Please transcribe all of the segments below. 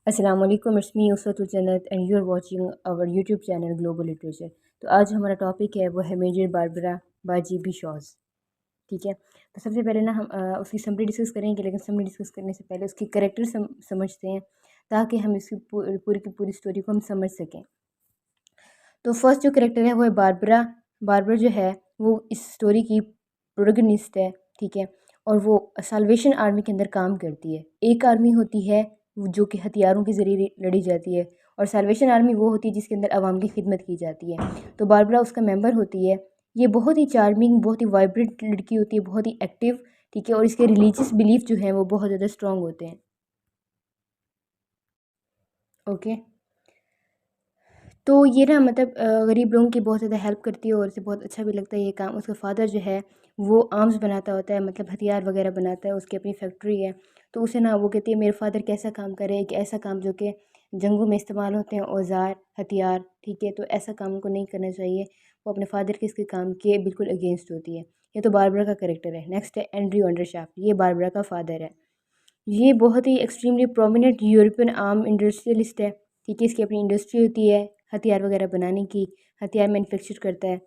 अस्सलाम वालेकुम, it's me Uswatul Jannat and you are watching our YouTube channel global literature. तो आज हमारा टॉपिक है वो है Major Barbara by G B. Shaw's. ठीक है, तो सबसे पहले ना हम उसकी समरी डिस्कस करेंगे, लेकिन समरी डिस्कस करने से पहले उसकी करेक्टर समझते हैं ताकि हम इसकी पूरी की पूरी स्टोरी को हम समझ सकें। तो फर्स्ट जो करेक्टर है वो है बारबरा। बारबरा जो है वो इस स्टोरी की प्रोटोगनिस्ट है। ठीक है, और वो साल्वेशन आर्मी के अंदर काम करती है। एक आर्मी होती है जो कि हथियारों के ज़रिए लड़ी जाती है, और साल्वेशन आर्मी वो होती है जिसके अंदर आवाम की खिदमत की जाती है। तो बारबरा उसका मेंबर होती है। ये बहुत ही चार्मिंग, बहुत ही वाइब्रेंट लड़की होती है, बहुत ही एक्टिव। ठीक है, और इसके रिलीजियस बिलीफ जो हैं वो बहुत ज़्यादा स्ट्रॉन्ग होते हैं। ओके, तो ये ना मतलब गरीब लोगों की बहुत ज़्यादा हेल्प करती है और इसे बहुत अच्छा भी लगता है ये काम। उसका फ़ादर जो है वो आर्म्स बनाता होता है, मतलब हथियार वगैरह बनाता है, उसकी अपनी फैक्ट्री है। तो उसे ना वो कहती है मेरे फ़ादर कैसा काम करे, एक ऐसा काम जो कि जंगों में इस्तेमाल होते हैं औज़ार हथियार। ठीक है, तो ऐसा काम उनको नहीं करना चाहिए। वो अपने फ़ादर के इसके काम के बिल्कुल अगेंस्ट होती है। ये तो बारबरा का कैरेक्टर है। नेक्स्ट है एंड्रयू अंडरशाफ्ट। ये बारबरा का फ़ादर है। ये बहुत ही extremely prominent European arm industrialist है। ठीक है, इसकी अपनी इंडस्ट्री होती है हथियार वगैरह बनाने की, हथियार मैन्युफैक्चर करता है।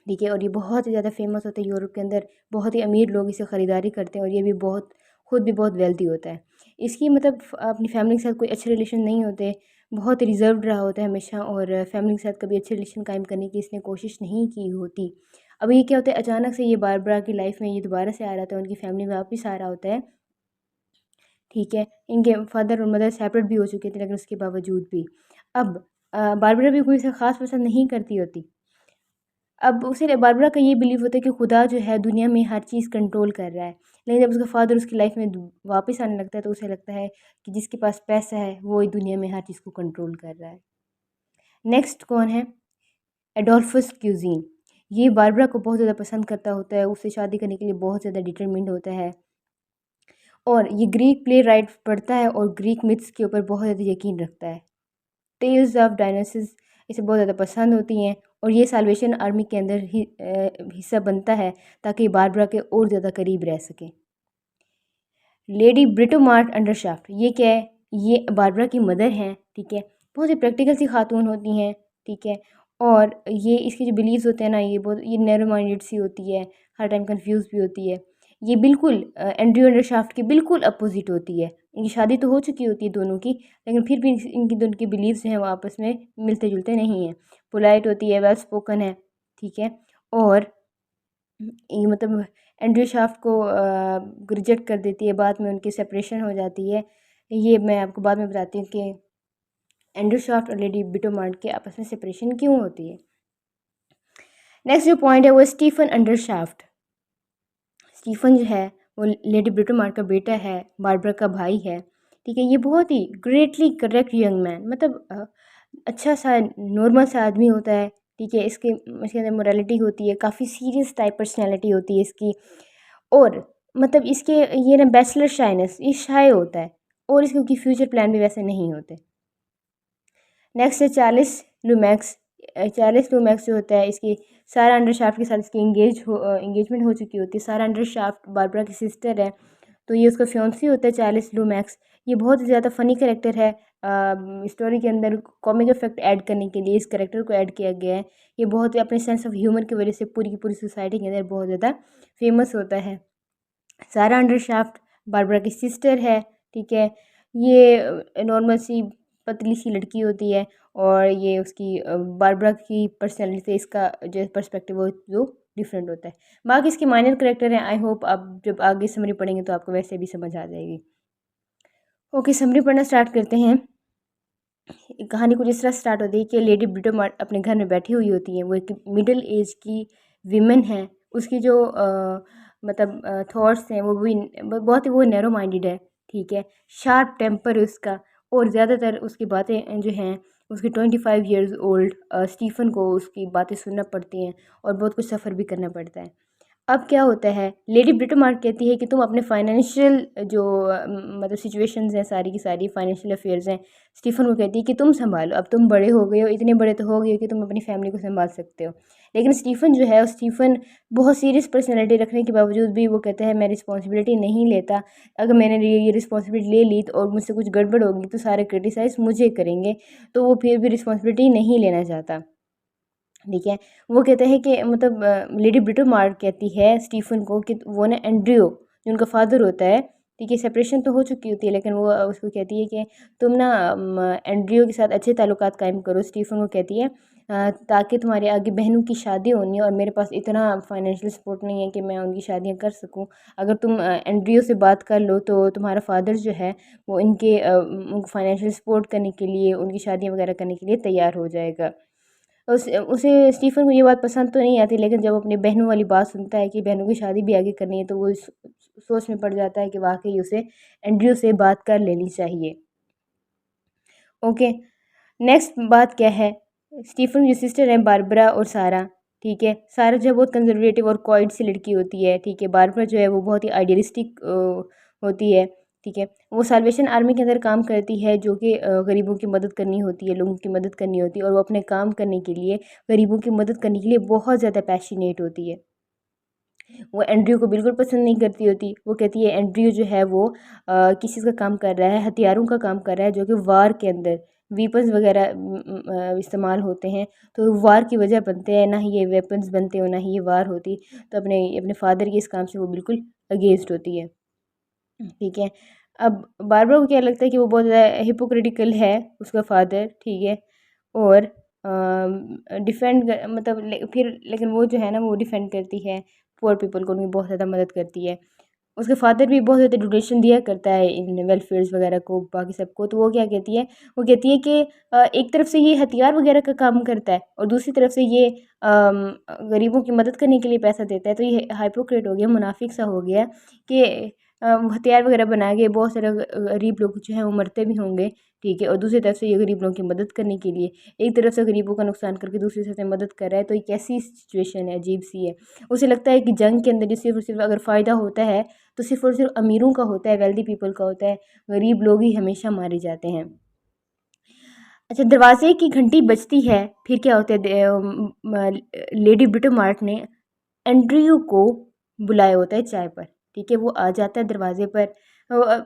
ठीक है, और ये बहुत ही ज़्यादा फेमस होता है यूरोप के अंदर। बहुत ही अमीर लोग इसे ख़रीदारी करते हैं, और ये भी बहुत खुद भी बहुत वेल्दी होता है। इसकी मतलब अपनी फैमिली के साथ कोई अच्छे रिलेशन नहीं होते, बहुत रिजर्व्ड रहा होता है हमेशा, और फैमिली के साथ कभी अच्छे रिलेशन कायम करने की इसने कोशिश नहीं की होती। अब ये क्या होता है, अचानक से ये बारबरा की लाइफ में ये दोबारा से आ रहा था, उनकी फैमिली में वापस आ रहा होता है। ठीक है, इनके फादर और मदर सेपरेट भी हो चुके थे, लेकिन उसके बावजूद भी अब बारबरा भी कोई इसे ख़ास पसंद नहीं करती होती। अब उसे बारबरा का ये बिलीव होता है कि खुदा जो है दुनिया में हर चीज़ कंट्रोल कर रहा है। लेकिन जब उसका फादर उसकी लाइफ में वापस आने लगता है, तो उसे लगता है कि जिसके पास पैसा है वो ही दुनिया में हर चीज़ को कंट्रोल कर रहा है। नेक्स्ट कौन है? Adolphus cuisine. ये बारबरा को बहुत ज़्यादा पसंद करता होता है, उससे शादी करने के लिए बहुत ज़्यादा डिटरमिन्ड होता है, और ये ग्रीक प्ले राइट पढ़ता है और ग्रीक मिथ्स के ऊपर बहुत ज़्यादा यकीन रखता है। टेल्स ऑफ डायनासिस इसे बहुत ज़्यादा पसंद होती हैं, और ये साल्वेशन आर्मी के अंदर ही हिस्सा बनता है ताकि बारबरा के और ज़्यादा करीब रह सके। लेडी ब्रिटोमार्ट अंडरशाफ्ट, ये क्या है? ये बारबरा की मदर हैं। ठीक है, बहुत ही प्रैक्टिकल सी खातून होती हैं। ठीक है, और ये इसके जो बिलीव्स होते हैं ना, ये बहुत ये नैरो माइंडेड सी होती है, हर टाइम कंफ्यूज भी होती है। ये बिल्कुल एंड्रयू अंडरशाफ्ट के बिल्कुल अपोजिट होती है। इनकी शादी तो हो चुकी होती है दोनों की, लेकिन फिर भी इनकी दोनों के बिलीव्स जो हैं वो आपस में मिलते जुलते नहीं हैं। पोलाइट होती है, वेल स्पोकन है। ठीक है, और ये मतलब एंड्रयू शाफ्ट को रिजेक्ट कर देती है, बाद में उनकी सेपरेशन हो जाती है। ये मैं आपको बाद में बताती हूँ कि एंड्रयू शाफ्ट और लेडी बिटोमार्ट के आपस में सेपरेशन क्यों होती है। नेक्स्ट जो पॉइंट है वो स्टीफन अंडरशाफ्ट। स्टीफन जो है वो लेडी बिटोमार्ट का बेटा है, बारबरा का भाई है। ठीक है, ये बहुत ही ग्रेटली करेक्ट यंग मैन, मतलब अच्छा सा नॉर्मल सा आदमी होता है। ठीक है, इसके अंदर मोरालिटी होती है, काफ़ी सीरियस टाइप पर्सनैलिटी होती है इसकी, और मतलब इसके ये ना बैचलर शाइनेस, ये शाय होता है, और इसके कोई फ्यूचर प्लान भी वैसे नहीं होते। नेक्स्ट है चार्ल्स लूमैक्स। चार्ल्स लूमैक्स जो होता है, इसकी सारा अंडरशाफ्ट के साथ इसकी एंगेजमेंट हो चुकी होती है। सारा अंडरशाफ्ट बारबरा की सिस्टर है, तो ये उसका फियांसी होता है चार्ल्स लूमैक्स। ये बहुत ही ज़्यादा फ़नी कैरेक्टर है। स्टोरी के अंदर कॉमिक इफेक्ट ऐड करने के लिए इस कैरेक्टर को ऐड किया गया है। ये बहुत ही अपने सेंस ऑफ ह्यूमर की वजह से पूरी की पूरी सोसाइटी के अंदर बहुत ज़्यादा फेमस होता है। सारा अंडरशाफ्ट बारबरा की सिस्टर है। ठीक है, ये नॉर्मल सी पतली सी लड़की होती है, और ये उसकी बारबरा की पर्सनैलिटी से इसका जो पर्सपेक्टिव वो जो डिफरेंट होता है। बाकी इसके माइनर करेक्टर हैं, आई होप आप जब आगे समरी पढ़ेंगे तो आपको वैसे भी समझ आ जाएगी। ओके, समरी पढ़ना स्टार्ट करते हैं। कहानी कुछ इस तरह स्टार्ट होती है कि लेडी ब्रिटोमार्ट अपने घर में बैठी हुई होती है। वो एक मिडिल एज की विमेन है। उसकी जो मतलब थॉट्स हैं वो भी बहुत ही वो नैरो माइंडेड है। ठीक है, शार्प टेम्पर है उसका, और ज़्यादातर उसकी बातें जो हैं, उसकी 25 ईयर्स ओल्ड स्टीफन को उसकी बातें सुनना पड़ती हैं, और बहुत कुछ सफ़र भी करना पड़ता है। अब क्या होता है, लेडी ब्रिटोमार्क कहती है कि तुम अपने फाइनेंशियल जो मतलब सिचुएशंस हैं, सारी की सारी फाइनेंशियल अफेयर्स हैं, स्टीफ़न को कहती है कि तुम संभालो, अब तुम बड़े हो गए हो, इतने बड़े तो हो गए हो कि तुम अपनी फैमिली को संभाल सकते हो। लेकिन स्टीफ़न जो है, स्टीफ़न बहुत सीरियस पर्सनैलिटी रखने के बावजूद भी वो कहता है मैं रिस्पॉन्सिबिलिटी नहीं लेता। अगर मैंने ये रिस्पॉन्सिबिलिटी ले ली तो और मुझसे कुछ गड़बड़ होगी तो सारे क्रिटिसाइज़ मुझे करेंगे, तो वो फिर भी रिस्पॉन्सिबिलिटी नहीं लेना चाहता। ठीक है। वो कहते हैं कि मतलब लेडी ब्रिटोमार्क कहती है स्टीफ़न को कि वो ना एंड्रयू जो उनका फ़ादर होता है, ठीक है, सेपरेशन तो हो चुकी होती है लेकिन वो उसको कहती है कि तुम ना एंड्रयू के साथ अच्छे ताल्लुकात कायम करो। स्टीफ़न को कहती है ताकि तुम्हारी आगे बहनों की शादी होनी है और मेरे पास इतना फाइनेंशियल सपोर्ट नहीं है कि मैं उनकी शादियाँ कर सकूँ। अगर तुम एंड्रयू से बात कर लो तो तुम्हारा फ़ादर जो है वो इनके उनको फाइनेंशियल सपोर्ट करने के लिए, उनकी शादियाँ वगैरह करने के लिए तैयार हो जाएगा। उसे स्टीफ़न को ये बात पसंद तो नहीं आती, लेकिन जब अपनी बहनों वाली बात सुनता है कि बहनों की शादी भी आगे करनी है तो वो इस सोच में पड़ जाता है कि वाक़ई उसे एंड्रयू से बात कर लेनी चाहिए। ओके, नेक्स्ट बात क्या है, स्टीफ़न की सिस्टर हैं बारबरा और सारा, ठीक है। सारा जो है बहुत कंज़र्वेटिव और क्वाइट सी लड़की होती है, ठीक है। बारबरा जो है वो बहुत ही आइडियलिस्टिक होती है, ठीक है। वो साल्वेशन आर्मी के अंदर काम करती है जो कि गरीबों की मदद करनी होती है, लोगों की मदद करनी होती है और वो अपने काम करने के लिए, गरीबों की मदद करने के लिए बहुत ज़्यादा पैशनेट होती है। वो एंड्रयू को बिल्कुल पसंद नहीं करती होती। वो कहती है एंड्रयू जो है वो किस चीज़ का काम कर रहा है, हथियारों का काम कर रहा है जो कि वार के अंदर वेपन्स वगैरह इस्तेमाल होते हैं, तो वार की वजह बनते हैं, ना ही ये वेपन्स बनते और ना ही ये वार होती। तो अपने अपने फादर के इस काम से वो बिल्कुल अगेंस्ट होती है, ठीक है। अब बारबरा को क्या लगता है कि वो बहुत ज़्यादा हिपोक्रिटिकल है, उसका फादर, ठीक है। और डिफेंड मतलब फिर लेकिन वो जो है ना वो डिफेंड करती है पुअर पीपल को, उनकी बहुत ज़्यादा मदद करती है। उसके फादर भी बहुत ज़्यादा डोनेशन दिया करता है इन वेलफेयर्स वगैरह को, बाकी सबको। तो वो क्या कहती है, वो कहती है कि एक तरफ से ये हथियार वगैरह का काम करता है और दूसरी तरफ से ये गरीबों की मदद करने के लिए पैसा देता है, तो ये हाइपोक्रेट हो गया, मुनाफिक सा हो गया कि हथियार वगैरह बना के बहुत सारे गरीब लोग जो हैं वो मरते भी होंगे, ठीक है। और दूसरी तरफ से ये गरीब लोगों की मदद करने के लिए एक तरफ से गरीबों का नुकसान करके दूसरी तरफ से मदद कर रहा है, तो ये कैसी सिचुएशन है, अजीब सी है। उसे लगता है कि जंग के अंदर जो सिर्फ और सिर्फ अगर फ़ायदा होता है तो सिर्फ और सिर्फ अमीरों का होता है, वेल्दी पीपल का होता है, गरीब लोग ही हमेशा मारे जाते हैं। अच्छा, दरवाजे की घंटी बजती है, फिर क्या होता है, लेडी ब्रिटोमार्ट ने एंड्रयू को बुलाया होता है चाय पर, ठीक है। वो आ जाता है दरवाजे पर।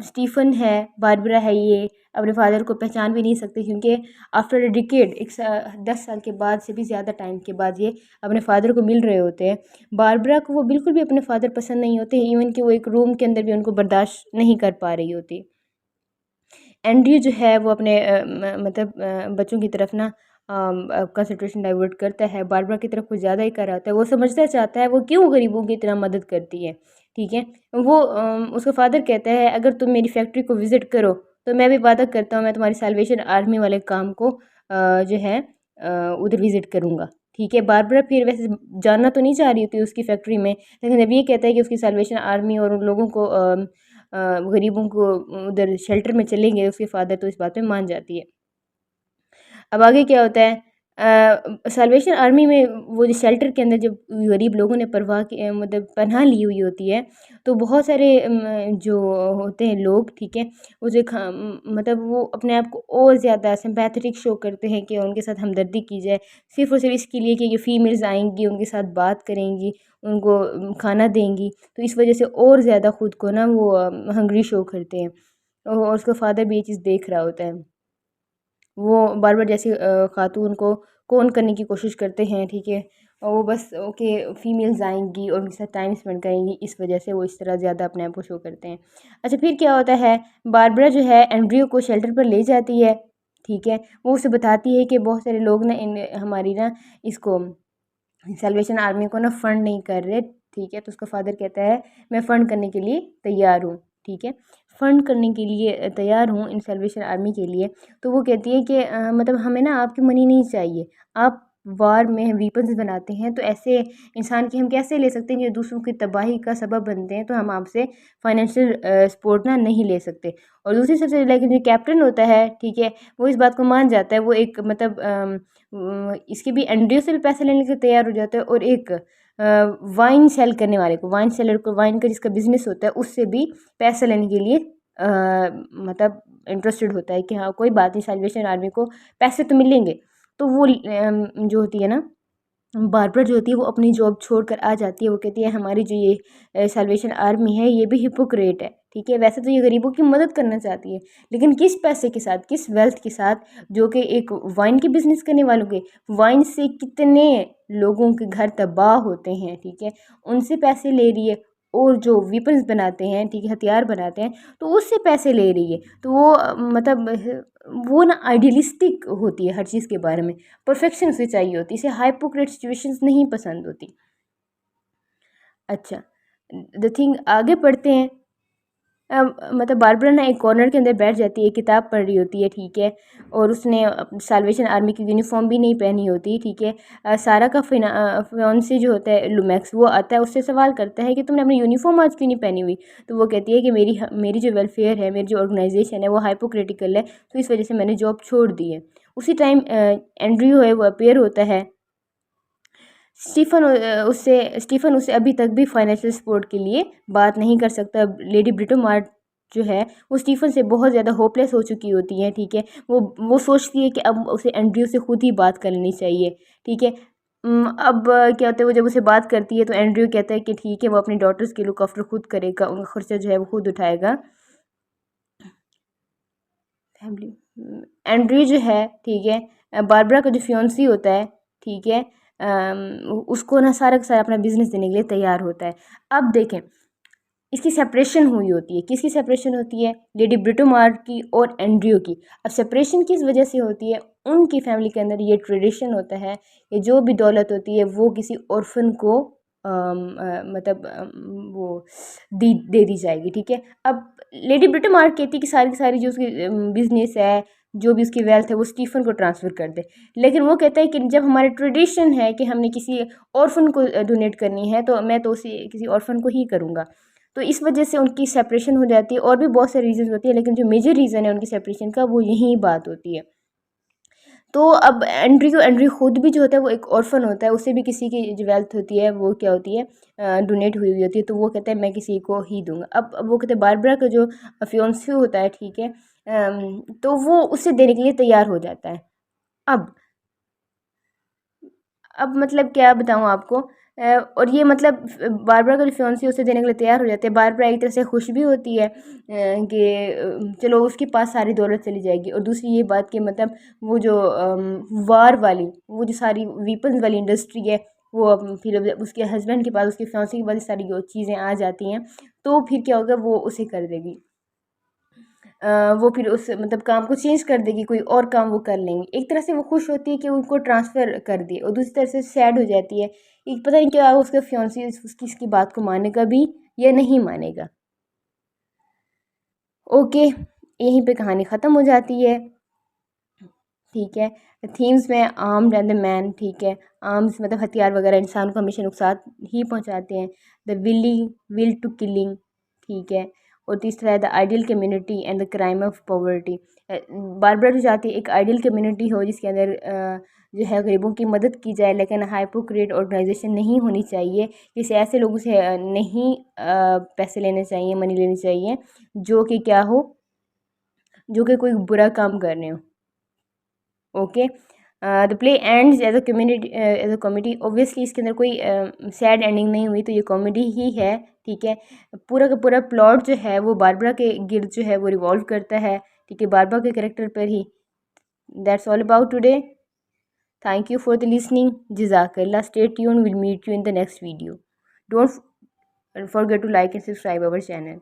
स्टीफ़न है, बारबरा है, ये अपने फादर को पहचान भी नहीं सकते क्योंकि आफ्टर अ डिकेड 10 साल के बाद से भी ज़्यादा टाइम के बाद ये अपने फादर को मिल रहे होते हैं। बारबरा को वो बिल्कुल भी अपने फादर पसंद नहीं होते, इवन कि वो एक रूम के अंदर भी उनको बर्दाश्त नहीं कर पा रही होती। एंड्रयू जो है वो अपने मतलब बच्चों की तरफ ना कंसंट्रेशन डाइवर्ट करता है, बारबरा की तरफ कुछ ज़्यादा ही कर आता है। वो समझना चाहता है वो क्यों गरीबों की इतना मदद करती है, ठीक है। वो उसका फादर कहता है अगर तुम मेरी फैक्ट्री को विज़िट करो तो मैं भी वादा करता हूँ मैं तुम्हारी साल्वेशन आर्मी वाले काम को जो है उधर विज़िट करूँगा, ठीक है। बारबरा फिर वैसे जानना तो नहीं चाह रही होती उसकी फैक्ट्री में, लेकिन जब ये कहता है कि उसकी साल्वेशन आर्मी और उन लोगों को गरीबों को उधर शेल्टर में चलेंगे उसके फादर, तो इस बात में मान जाती है। अब आगे क्या होता है, साल्वेशन आर्मी में वो जो शेल्टर के अंदर जब गरीब लोगों ने परवाह की मतलब पनाह ली हुई होती है, तो बहुत सारे जो होते हैं लोग, ठीक है, वो जो मतलब वो अपने आप को और ज़्यादा सिम्पैथेटिक शो करते हैं कि उनके साथ हमदर्दी की जाए, सिर्फ़ और सिर्फ इसके लिए कि ये फीमेल्स आएँगी, उनके साथ बात करेंगी, उनको खाना देंगी, तो इस वजह से और ज़्यादा खुद को ना वो हंग्री शो करते हैं। और उसका फादर भी ये चीज़ देख रहा होता है। वो बार-बार जैसे खातून को कॉन करने की कोशिश करते हैं, ठीक है? और वो बस ओके फीमेल्स आएँगी और उनके साथ टाइम स्पेंड करेंगी, इस वजह से वो इस तरह ज़्यादा अपने आप को शो करते हैं। अच्छा, फिर क्या होता है, बारबरा जो है एंड्रयू को शेल्टर पर ले जाती है, ठीक है? वो उसे बताती है कि बहुत सारे लोग ना इन हमारी ना इसको सैल्वेशन आर्मी को ना फंड नहीं कर रहे, ठीक है। तो उसका फादर कहता है मैं फ़ंड करने के लिए तैयार हूँ, ठीक है। फ़ंड करने के लिए तैयार हूँ इन सैल्वेशन आर्मी के लिए। तो वो कहती है कि मतलब हमें ना आपकी मनी नहीं चाहिए, आप वार में वेपन्स बनाते हैं तो ऐसे इंसान की हम कैसे ले सकते हैं जो दूसरों की तबाही का सबब बनते हैं, तो हम आपसे फाइनेंशियल सपोर्ट ना नहीं ले सकते। और दूसरी सबसे लेकिन जो कैप्टन होता है, ठीक है, वो इस बात को मान जाता है, वो एक मतलब इसके भी एनडीओ से भी पैसे लेने के लिए तैयार हो जाता है और एक वाइन सेल करने वाले को, वाइन सेलर को, वाइन का जिसका बिजनेस होता है उससे भी पैसा लेने के लिए मतलब इंटरेस्टेड होता है कि हाँ कोई बात नहीं, साल्वेशन आर्मी को पैसे तो मिलेंगे। तो वो जो होती है ना बारबरा जो होती है वो अपनी जॉब छोड़कर आ जाती है। वो कहती है हमारी जो ये साल्वेशन आर्मी है ये भी हिपोक्रेट है, ठीक है। वैसे तो ये गरीबों की मदद करना चाहती है, लेकिन किस पैसे के साथ, किस वेल्थ के साथ, जो कि एक वाइन की बिजनेस करने वालों के, वाइन से कितने लोगों के घर तबाह होते हैं, ठीक है, उनसे पैसे ले रही है। और जो वेपन्स बनाते हैं, ठीक है, हथियार बनाते हैं, तो उससे पैसे ले रही है। तो वो मतलब वो ना आइडियलिस्टिक होती है हर चीज़ के बारे में, परफेक्शन उसे चाहिए होती है, इसे हाइपोक्रेट सिचुएशंस नहीं पसंद होती। अच्छा, द थिंग आगे पढ़ते हैं। मतलब बारबरा ना एक कॉर्नर के अंदर बैठ जाती है, किताब पढ़ रही होती है, ठीक है, और उसने साल्वेशन आर्मी की यूनिफॉर्म भी नहीं पहनी होती, ठीक है। सारा का फियांसे जो होता है लुमैक्स, वो आता है, उससे सवाल करता है कि तुमने अपनी यूनिफॉर्म आज क्यों नहीं पहनी हुई। तो वो कहती है कि मेरी जो वेलफेयर है, मेरी जो ऑर्गेनाइजेशन है वो हाइपोक्रिटिकल है, तो इस वजह से मैंने जॉब छोड़ दी है। उसी टाइम एंड्रयू है वो अपेयर होता है। स्टीफन उससे अभी तक भी फाइनेंशियल सपोर्ट के लिए बात नहीं कर सकता। लेडी ब्रिटोमार्ट जो है वो स्टीफन से बहुत ज़्यादा होपलेस हो चुकी होती है, ठीक है। वो सोचती है कि अब उसे एंड्रयू से खुद ही बात कर लेनी चाहिए, ठीक है। अब क्या होता है, वो जब उसे बात करती है तो एंड्रयू कहता है कि ठीक है वो अपनी डॉटर्स की लुक आफ्टर खुद करेगा, उनका खर्चा जो है वो खुद उठाएगा। फैमिली एंड्रयू जो है, ठीक है, बारबरा का जो फियोन्सी होता है, ठीक है, उसको ना सारा का सारा अपना बिजनेस देने के लिए तैयार होता है। अब देखें, इसकी सेपरेशन हुई होती है, किसकी सेपरेशन होती है, लेडी ब्रिटोमार की और एंड्रयू की। अब सेपरेशन किस वजह से होती है, उनकी फैमिली के अंदर ये ट्रेडिशन होता है कि जो भी दौलत होती है वो किसी ऑर्फन को मतलब वो दे दी जाएगी, ठीक है। अब लेडी ब्रिटोमार कहती है कि सारी की सारी जो उसकी बिजनेस है, जो भी उसकी वेल्थ है वो स्टीफन को ट्रांसफ़र कर दे। लेकिन वो कहता है कि जब हमारे ट्रेडिशन है कि हमने किसी ऑर्फन को डोनेट करनी है तो मैं तो उसे किसी ऑर्फन को ही करूँगा। तो इस वजह से उनकी सेपरेशन हो जाती है। और भी बहुत सारे रीज़न्स होती है, लेकिन जो मेजर रीज़न है उनकी सेपरेशन का वो यही बात होती है। तो अब एंड्रयू खुद भी जो होता है वो एक ऑर्फन होता है, उसे भी किसी की जो वेल्थ होती है वो क्या होती है, डोनेट हुई हुई होती है, तो वो कहता है मैं किसी को ही दूंगा। अब वो कहते हैं बारबरा का जो फियोन्से होता है, ठीक है, तो वो उसे देने के लिए तैयार हो जाता है। अब मतलब क्या बताऊँ आपको, और ये मतलब बारबरा का जो फियांसे उसे देने के लिए तैयार हो जाते हैं। बारबरा एक तरह से खुश भी होती है कि चलो उसके पास सारी दौलत चली जाएगी। और दूसरी ये बात कि मतलब वो जो वार वाली, वो जो सारी वेपन्स वाली इंडस्ट्री है, वो अब फिर उसके हस्बैंड के पास, उसके फियांसे के पास ये सारी जो चीज़ें आ जाती हैं, तो फिर क्या होगा, वो उसे कर देगी। वो फिर उस मतलब काम को चेंज कर देगी, कोई और काम वो कर लेंगे। एक तरह से वो खुश होती है कि उनको ट्रांसफ़र कर दिए, और दूसरी तरफ से सैड हो जाती है। एक पता नहीं क्या उसका फियांसे उसकी इसकी बात को मानेगा भी या नहीं मानेगा। ओके, यहीं पे कहानी ख़त्म हो जाती है, ठीक है। थीम्स में आर्म्ड एंड द मैन, ठीक है, आर्म्स मतलब हथियार वगैरह इंसान को हमेशा नुकसान ही पहुंचाते हैं। द विल टू किलिंग, ठीक है। और तीसरा है the ideal community and the crime of poverty. Barbara जो चाहती है एक आइडियल कम्युनिटी हो जिसके अंदर जो है गरीबों की मदद की जाए, लेकिन हाइपोक्रेट ऑर्गेनाइजेशन नहीं होनी चाहिए। जैसे ऐसे लोगों से नहीं पैसे लेने चाहिए, मनी लेनी चाहिए जो कि क्या हो, जो कि कोई बुरा काम कर रहे हो। Okay, the play ends as a comedy. Obviously इसके अंदर कोई सैड एंडिंग नहीं हुई, तो ये कॉमेडी ही है, ठीक है। पूरा का पूरा प्लॉट जो है वो बारबरा के गिर्द जो है वो रिवॉल्व करता है, ठीक है, बारबरा के करेक्टर पर ही। That's all about today. Thank you for the listening. जज़ाकल्ला। Stay tune, will meet you in the next video. Don't forget to like and subscribe our channel.